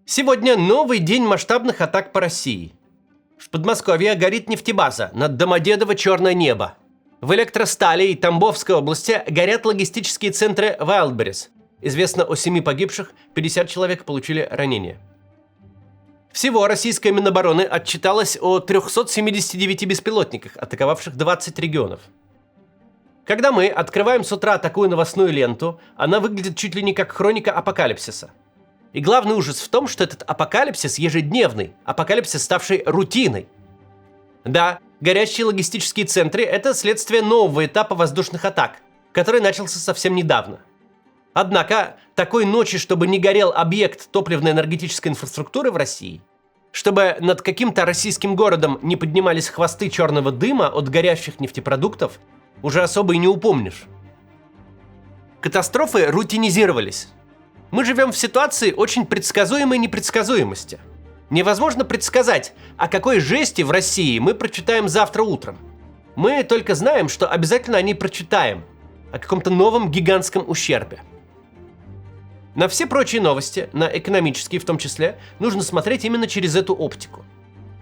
Сегодня новый день масштабных атак по России. В Подмосковье горит нефтебаза, над Домодедово черное небо. В Электростали и Тамбовской области горят логистические центры Wildberries. Известно о 7 погибших, 50 человек получили ранения. Всего российская Минобороны отчиталась о 379 беспилотниках, атаковавших 20 регионов. Когда мы открываем с утра такую новостную ленту, она выглядит чуть ли не как хроника апокалипсиса. И главный ужас в том, что этот апокалипсис ежедневный, апокалипсис, ставший рутиной. Да, горящие логистические центры – это следствие нового этапа воздушных атак, который начался совсем недавно. Однако, такой ночи, чтобы не горел объект топливно-энергетической инфраструктуры в России, чтобы над каким-то российским городом не поднимались хвосты черного дыма от горящих нефтепродуктов, уже особо и не упомнишь. Катастрофы рутинизировались. Мы живем в ситуации очень предсказуемой непредсказуемости. Невозможно предсказать, о какой жести в России мы прочитаем завтра утром. Мы только знаем, что обязательно о ней прочитаем, о каком-то новом гигантском ущербе. На все прочие новости, на экономические в том числе, нужно смотреть именно через эту оптику.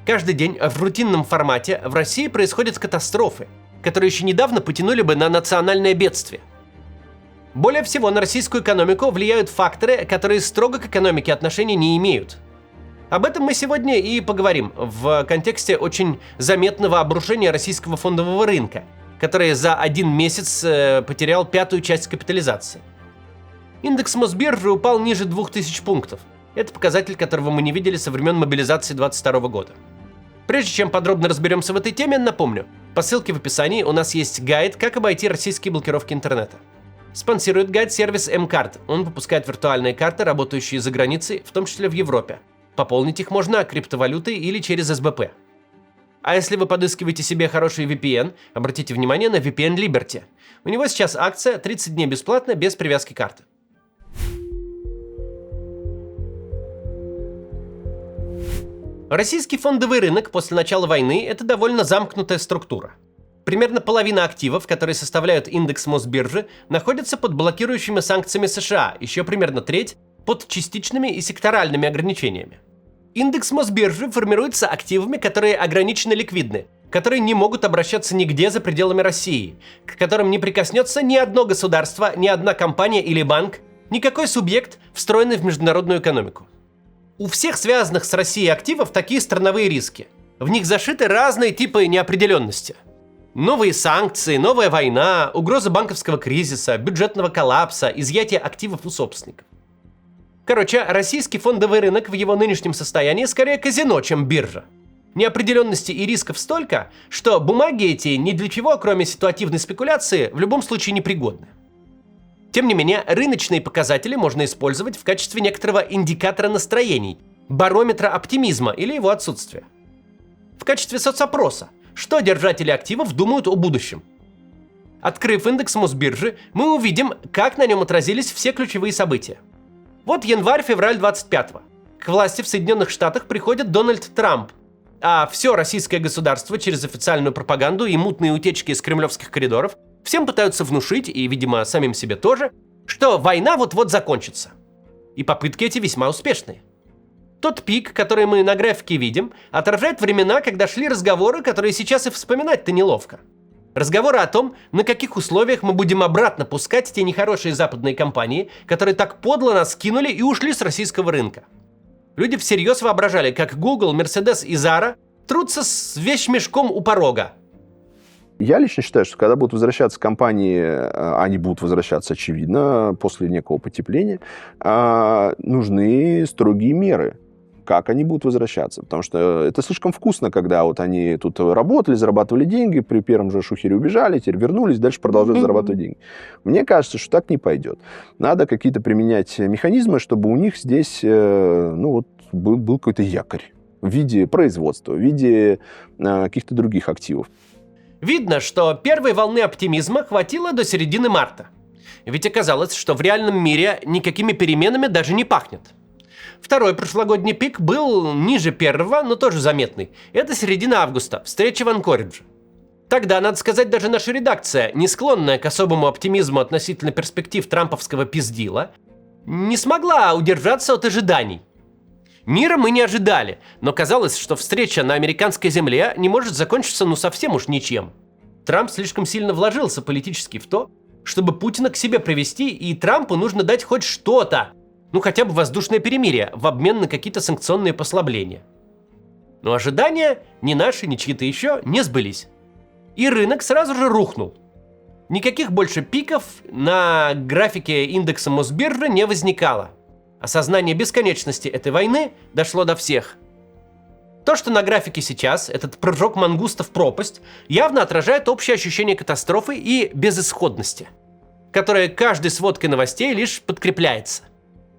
Каждый день в рутинном формате в России происходят катастрофы, которые еще недавно потянули бы на национальное бедствие. Более всего на российскую экономику влияют факторы, которые строго к экономике отношения не имеют. Об этом мы сегодня и поговорим в контексте очень заметного обрушения российского фондового рынка, который за один месяц потерял 1/5 часть капитализации. Индекс Мосбиржи упал ниже 2000 пунктов. Это показатель, которого мы не видели со времен мобилизации 2022 года. Прежде чем подробно разберемся в этой теме, напомню, по ссылке в описании у нас есть гайд, как обойти российские блокировки интернета. Спонсирует гайд сервис М-карт. Он выпускает виртуальные карты, работающие за границей, в том числе в Европе. Пополнить их можно криптовалютой или через СБП. А если вы подыскиваете себе хороший VPN, обратите внимание на VPN Liberty. У него сейчас акция 30 дней бесплатно, без привязки карты. Российский фондовый рынок после начала войны – это довольно замкнутая структура. Примерно половина активов, которые составляют индекс Мосбиржи, находятся под блокирующими санкциями США, еще примерно треть под частичными и секторальными ограничениями. Индекс Мосбиржи формируется активами, которые ограниченно ликвидны, которые не могут обращаться нигде за пределами России, к которым не прикоснется ни одно государство, ни одна компания или банк, никакой субъект, встроенный в международную экономику. У всех связанных с Россией активов такие страновые риски. В них зашиты разные типы неопределенности. Новые санкции, новая война, угроза банковского кризиса, бюджетного коллапса, изъятие активов у собственников. Короче, российский фондовый рынок в его нынешнем состоянии скорее казино, чем биржа. Неопределенности и рисков столько, что бумаги эти ни для чего, кроме ситуативной спекуляции, в любом случае непригодны. Тем не менее, рыночные показатели можно использовать в качестве некоторого индикатора настроений, барометра оптимизма или его отсутствия. В качестве соцопроса, что держатели активов думают о будущем. Открыв индекс Мосбиржи, мы увидим, как на нем отразились все ключевые события. Вот январь-февраль 25-го. К власти в Соединенных Штатах приходит Дональд Трамп, а все российское государство через официальную пропаганду и мутные утечки из кремлевских коридоров всем пытаются внушить, и, видимо, самим себе тоже, что война вот-вот закончится. И попытки эти весьма успешные. Тот пик, который мы на графике видим, отражает времена, когда шли разговоры, которые сейчас и вспоминать-то неловко. Разговоры о том, на каких условиях мы будем обратно пускать те нехорошие западные компании, которые так подло нас кинули и ушли с российского рынка. Люди всерьез воображали, как Google, Mercedes и Zara трутся с вещмешком у порога. Я лично считаю, что когда будут возвращаться компании, они будут возвращаться, очевидно, после некого потепления, нужны строгие меры. Как они будут возвращаться. Потому что это слишком вкусно, когда вот они тут работали, зарабатывали деньги, при первом же шухере убежали, теперь вернулись, дальше продолжают зарабатывать деньги. Мне кажется, что так не пойдет. Надо какие-то применять механизмы, чтобы у них здесь был какой-то якорь в виде производства, в виде каких-то других активов. Видно, что первой волны оптимизма хватило до середины марта. Ведь оказалось, что в реальном мире никакими переменами даже не пахнет. Второй прошлогодний пик был ниже первого, но тоже заметный. Это середина августа, встреча в Анкоридже. Тогда, надо сказать, даже наша редакция, не склонная к особому оптимизму относительно перспектив трамповского пиздила, не смогла удержаться от ожиданий. Мира мы не ожидали, но казалось, что встреча на американской земле не может закончиться совсем уж ничем. Трамп слишком сильно вложился политически в то, чтобы Путина к себе привести, и Трампу нужно дать хоть что-то, хотя бы воздушное перемирие, в обмен на какие-то санкционные послабления. Но ожидания ни наши, ни чьи-то еще не сбылись. И рынок сразу же рухнул. Никаких больше пиков на графике индекса Мосбиржи не возникало. Осознание бесконечности этой войны дошло до всех. То, что на графике сейчас, этот прыжок мангуста в пропасть, явно отражает общее ощущение катастрофы и безысходности, которое каждой сводкой новостей лишь подкрепляется.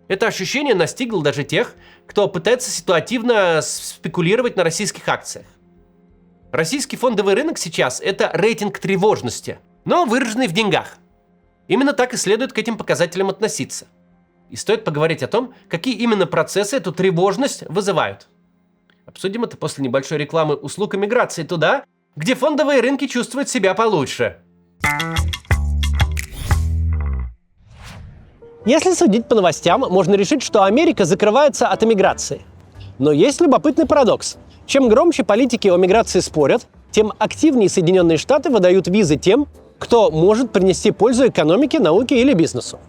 Это ощущение настигло даже тех, кто пытается ситуативно спекулировать на российских акциях. Российский фондовый рынок сейчас – это рейтинг тревожности, но выраженный в деньгах. Именно так и следует к этим показателям относиться. И стоит поговорить о том, какие именно процессы эту тревожность вызывают. Обсудим это после небольшой рекламы услуг эмиграции туда, где фондовые рынки чувствуют себя получше. Если судить по новостям, можно решить, что Америка закрывается от эмиграции. Но есть любопытный парадокс. Чем громче политики о миграции спорят, тем активнее Соединенные Штаты выдают визы тем, кто может принести пользу экономике, науке или бизнесу.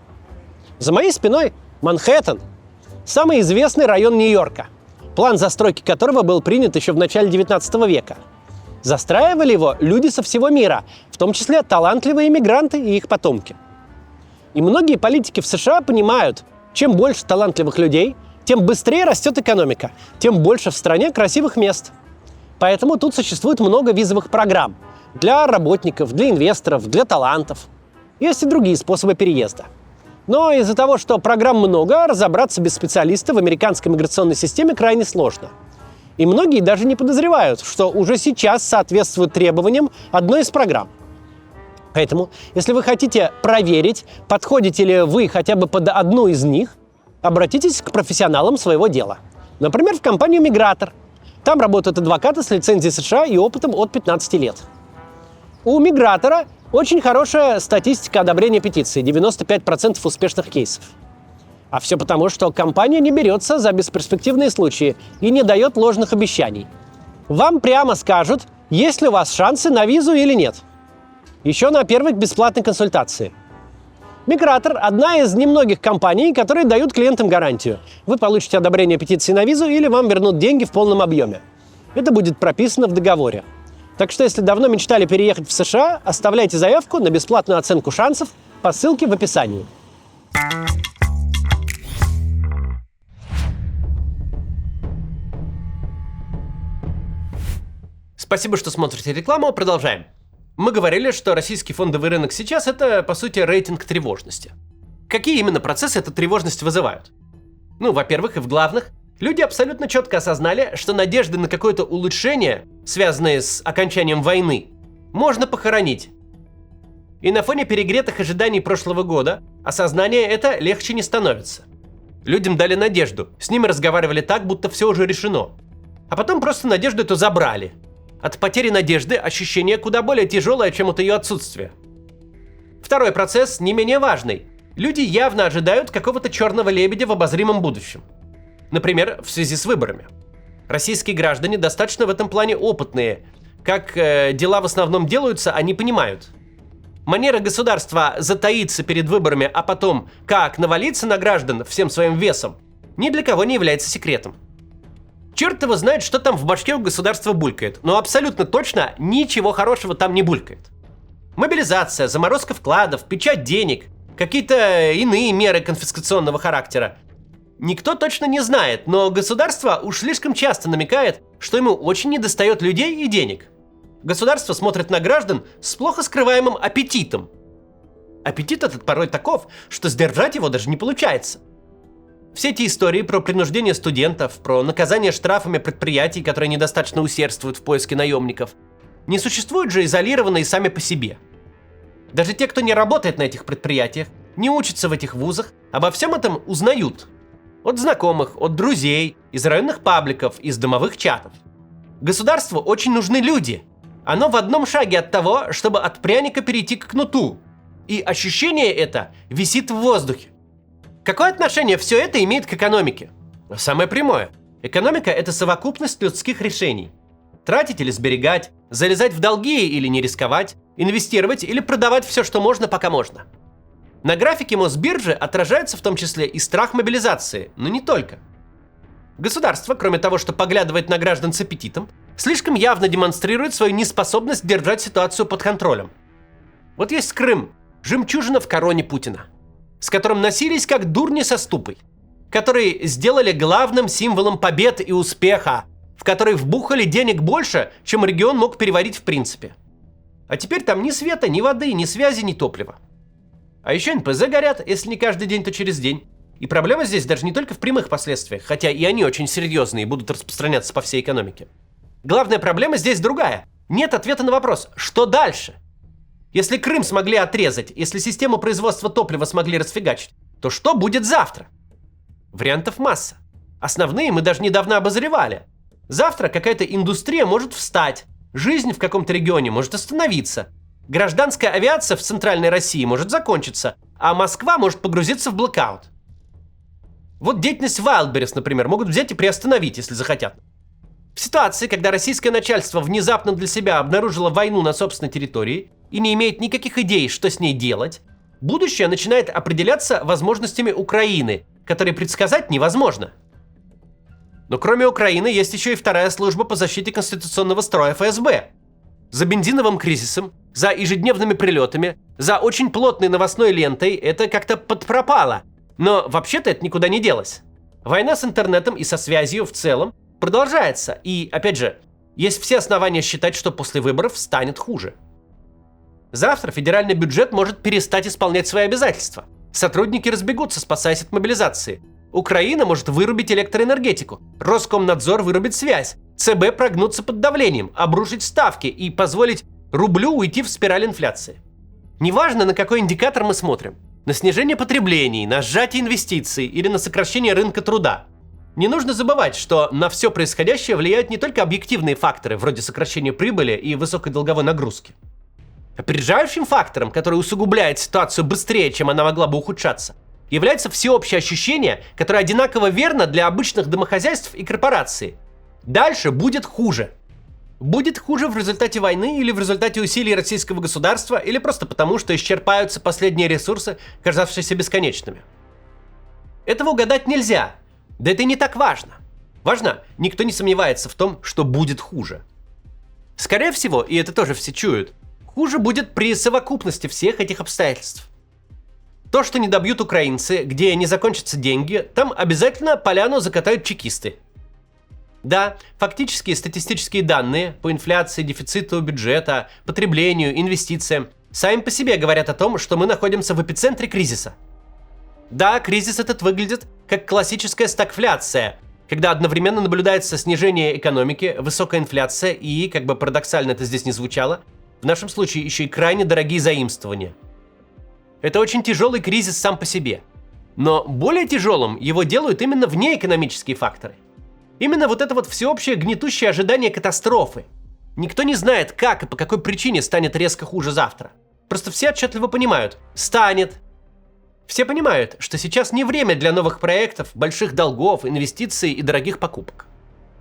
За моей спиной Манхэттен, самый известный район Нью-Йорка, план застройки которого был принят еще в начале 19 века. Застраивали его люди со всего мира, в том числе талантливые иммигранты и их потомки. И многие политики в США понимают, чем больше талантливых людей, тем быстрее растет экономика, тем больше в стране красивых мест. Поэтому тут существует много визовых программ для работников, для инвесторов, для талантов. Есть и другие способы переезда. Но из-за того, что программ много, разобраться без специалиста в американской миграционной системе крайне сложно. И многие даже не подозревают, что уже сейчас соответствует требованиям одной из программ. Поэтому, если вы хотите проверить, подходите ли вы хотя бы под одну из них, обратитесь к профессионалам своего дела. Например, в компанию «Мигратор». Там работают адвокаты с лицензией США и опытом от 15 лет. У «Мигратора» очень хорошая статистика одобрения петиций, 95% успешных кейсов. А все потому, что компания не берется за бесперспективные случаи и не дает ложных обещаний. Вам прямо скажут, есть ли у вас шансы на визу или нет. Еще на первой бесплатной консультации. «Мигратор» – одна из немногих компаний, которые дают клиентам гарантию. Вы получите одобрение петиции на визу или вам вернут деньги в полном объеме. Это будет прописано в договоре. Так что, если давно мечтали переехать в США, оставляйте заявку на бесплатную оценку шансов по ссылке в описании. Спасибо, что смотрите рекламу. Продолжаем. Мы говорили, что российский фондовый рынок сейчас – это, по сути, рейтинг тревожности. Какие именно процессы эту тревожность вызывают? Во-первых, и в главных, люди абсолютно четко осознали, что надежды на какое-то улучшение, связанные с окончанием войны, можно похоронить. И на фоне перегретых ожиданий прошлого года осознание это легче не становится. Людям дали надежду, с ними разговаривали так, будто все уже решено. А потом просто надежду эту забрали. От потери надежды ощущение куда более тяжелое, чем от ее отсутствия. Второй процесс не менее важный. Люди явно ожидают какого-то черного лебедя в обозримом будущем. Например, в связи с выборами. Российские граждане достаточно в этом плане опытные. Как дела в основном делаются, они понимают. Манера государства затаиться перед выборами, а потом как навалиться на граждан всем своим весом, ни для кого не является секретом. Черт его знает, что там в башке у государства булькает, но абсолютно точно ничего хорошего там не булькает. Мобилизация, заморозка вкладов, печать денег, какие-то иные меры конфискационного характера. Никто точно не знает, но государство уж слишком часто намекает, что ему очень недостает людей и денег. Государство смотрит на граждан с плохо скрываемым аппетитом. Аппетит этот порой таков, что сдержать его даже не получается. Все эти истории про принуждение студентов, про наказание штрафами предприятий, которые недостаточно усердствуют в поиске наемников, не существуют же изолированные сами по себе. Даже те, кто не работает на этих предприятиях, не учатся в этих вузах, обо всем этом узнают. От знакомых, от друзей, из районных пабликов, из домовых чатов. Государству очень нужны люди. Оно в одном шаге от того, чтобы от пряника перейти к кнуту. И ощущение это висит в воздухе. Какое отношение все это имеет к экономике? Самое прямое. Экономика – это совокупность людских решений. Тратить или сберегать, залезать в долги или не рисковать, инвестировать или продавать все, что можно, пока можно. На графике Мосбиржи отражается в том числе и страх мобилизации, но не только. Государство, кроме того, что поглядывает на граждан с аппетитом, слишком явно демонстрирует свою неспособность держать ситуацию под контролем. Вот есть Крым, жемчужина в короне Путина, с которым носились как дурни со ступой, который сделали главным символом побед и успеха, в который вбухали денег больше, чем регион мог переварить в принципе. А теперь там ни света, ни воды, ни связи, ни топлива. А еще НПЗ горят, если не каждый день, то через день. И проблема здесь даже не только в прямых последствиях, хотя и они очень серьезные и будут распространяться по всей экономике. Главная проблема здесь другая. Нет ответа на вопрос, что дальше? Если Крым смогли отрезать, если систему производства топлива смогли расфигачить, то что будет завтра? Вариантов масса. Основные мы даже недавно обозревали. Завтра какая-то индустрия может встать, жизнь в каком-то регионе может остановиться, гражданская авиация в центральной России может закончиться, а Москва может погрузиться в блэкаут. Вот деятельность Wildberries, например, могут взять и приостановить, если захотят. В ситуации, когда российское начальство внезапно для себя обнаружило войну на собственной территории и не имеет никаких идей, что с ней делать, будущее начинает определяться возможностями Украины, которые предсказать невозможно. Но кроме Украины есть еще и вторая служба по защите конституционного строя ФСБ. За бензиновым кризисом, за ежедневными прилетами, за очень плотной новостной лентой это как-то подпропало. Но вообще-то это никуда не делось. Война с интернетом и со связью в целом продолжается. И, опять же, есть все основания считать, что после выборов станет хуже. Завтра федеральный бюджет может перестать исполнять свои обязательства. Сотрудники разбегутся, спасаясь от мобилизации. Украина может вырубить электроэнергетику. Роскомнадзор вырубит связь. ЦБ прогнуться под давлением, обрушить ставки и позволить рублю уйти в спираль инфляции. Неважно, на какой индикатор мы смотрим. На снижение потреблений, на сжатие инвестиций или на сокращение рынка труда. Не нужно забывать, что на все происходящее влияют не только объективные факторы, вроде сокращения прибыли и высокой долговой нагрузки. Опережающим фактором, который усугубляет ситуацию быстрее, чем она могла бы ухудшаться, является всеобщее ощущение, которое одинаково верно для обычных домохозяйств и корпораций. Дальше будет хуже. Будет хуже в результате войны или в результате усилий российского государства, или просто потому, что исчерпаются последние ресурсы, казавшиеся бесконечными. Этого угадать нельзя. Да это и не так важно. Важно, никто не сомневается в том, что будет хуже. Скорее всего, и это тоже все чуют, хуже будет при совокупности всех этих обстоятельств. То, что не добьют украинцы, где не закончатся деньги, там обязательно поляну закатают чекисты. Да, фактические статистические данные по инфляции, дефициту бюджета, потреблению, инвестициям сами по себе говорят о том, что мы находимся в эпицентре кризиса. Да, кризис этот выглядит как классическая стагфляция, когда одновременно наблюдается снижение экономики, высокая инфляция и, как бы парадоксально это здесь не звучало, в нашем случае еще и крайне дорогие заимствования. Это очень тяжелый кризис сам по себе. Но более тяжелым его делают именно внеэкономические факторы. Именно вот это вот всеобщее гнетущее ожидание катастрофы. Никто не знает, как и по какой причине станет резко хуже завтра. Просто все отчетливо понимают – станет. Все понимают, что сейчас не время для новых проектов, больших долгов, инвестиций и дорогих покупок.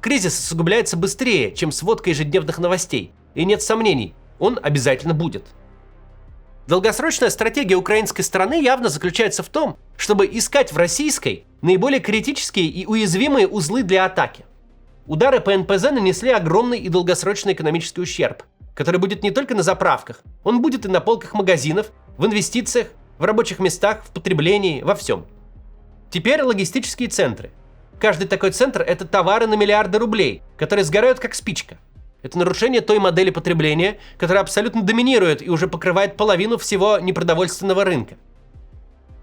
Кризис усугубляется быстрее, чем сводка ежедневных новостей. И нет сомнений, он обязательно будет. Долгосрочная стратегия украинской стороны явно заключается в том, чтобы искать в российской наиболее критические и уязвимые узлы для атаки. Удары по НПЗ нанесли огромный и долгосрочный экономический ущерб, который будет не только на заправках, он будет и на полках магазинов, в инвестициях, в рабочих местах, в потреблении, во всем. Теперь логистические центры. Каждый такой центр – это товары на миллиарды рублей, которые сгорают как спичка. Это нарушение той модели потребления, которая абсолютно доминирует и уже покрывает половину всего непродовольственного рынка.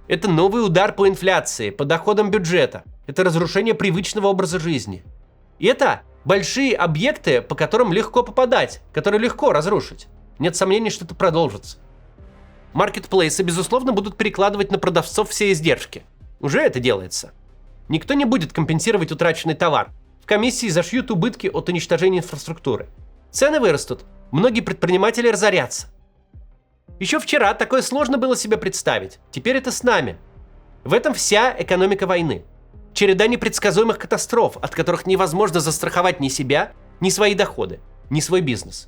Это новый удар по инфляции, по доходам бюджета. Это разрушение привычного образа жизни. И это большие объекты, по которым легко попадать, которые легко разрушить. Нет сомнений, что это продолжится. Маркетплейсы, безусловно, будут перекладывать на продавцов все издержки. Уже это делается. Никто не будет компенсировать утраченный товар. В комиссии зашьют убытки от уничтожения инфраструктуры. Цены вырастут, многие предприниматели разорятся. Еще вчера такое сложно было себе представить, теперь это с нами. В этом вся экономика войны. Череда непредсказуемых катастроф, от которых невозможно застраховать ни себя, ни свои доходы, ни свой бизнес.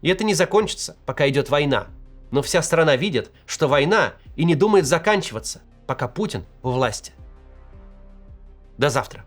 И это не закончится, пока идет война. Но вся страна видит, что война и не думает заканчиваться, пока Путин у власти. До завтра.